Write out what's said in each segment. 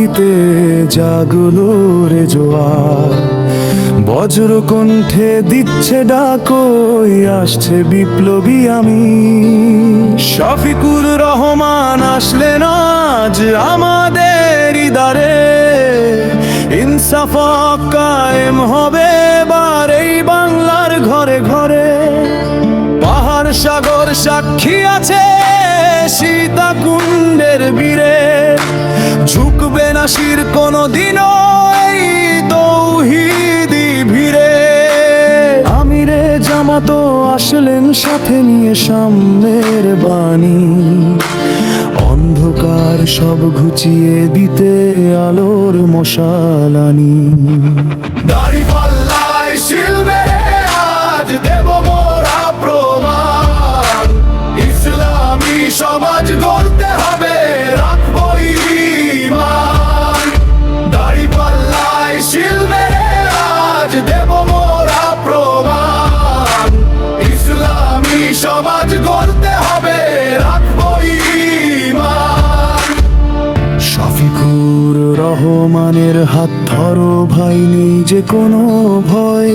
মাটিতে জাগলো রে জোয়ার, বজ্র কণ্ঠে দিচ্ছে ডাকই, আসছে বিপ্লবী আমি। শফিকুর রহমান আসলেন আজ আমাদের ইদারে, ইনসাফ কায়েম হবে এবার এই বাংলার ঘরে ঘরে। পাহাড় সাগর সাক্ষী আছে সীতাকুণ্ডের বীরে, ঝুঁকবে না শির কোনোদিনও এই তৌহিদি ভিড়ে। আমিরে জামাতো আসলেন সাথে নিয়ে সামনের বাণী, অন্ধকার সব ঘুচিয়ে দিতে আলোর মশালানি। দাঁড়িপাল্লায় শিল মেরে আজ দেব মোরা প্রমাণ, ইসলামী সমাজ গড়তে হবে রাখবো ঈমান। দাঁড়িপাল্লায় শিল মেরে আজ দেব মোরা প্রমাণ, ইসলামী সমাজ গড়তে হবে রাখবো ঈমান। শফিকুর রহমানের হাত ধরো ভাই, নেই যে কোনো ভয়,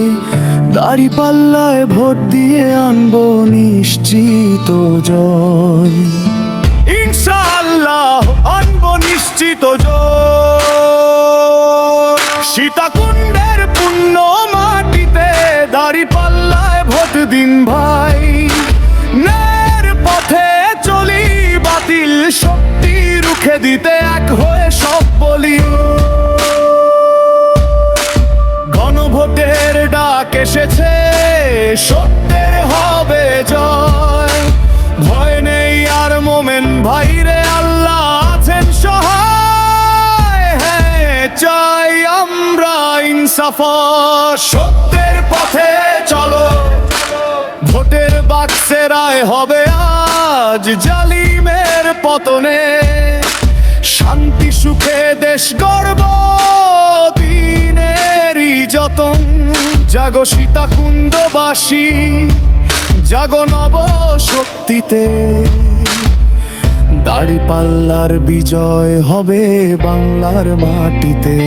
দাঁড়িপাল্লায় ভোট দিয়ে আনবো নিশ্চিত জয়। ইনশাআল্লাহ আনবো নিশ্চিত জয়। সীতাকুণ্ডের পুণ্য মাটিতে দাঁড়িপাল্লায় ভোট দিন ভাই, ন্যায়ের পথে চলি, বাতিল শক্তি রুখে দিতে এক হয়ে সব বলি। গণভোটের ডাক এসেছে, সত্যের হবে জয়, ভয় নেই আর মোমেন ভাইরে, আল্লাহ আছেন সহায়। হ্যাঁ চাই আমরা ইনসাফ, সত্যের পথে চলো, ভোটের বাক্সে রায় হবে আজ জালিমের পতনে। শান্তি সুখে দেশ গড়ব দিনেরই যতন, জাগো সীতাকুণ্ডবাসী, জাগো নব শক্তিতে। দাঁড়িপাল্লার বিজয় হবে বাংলার মাটিতে।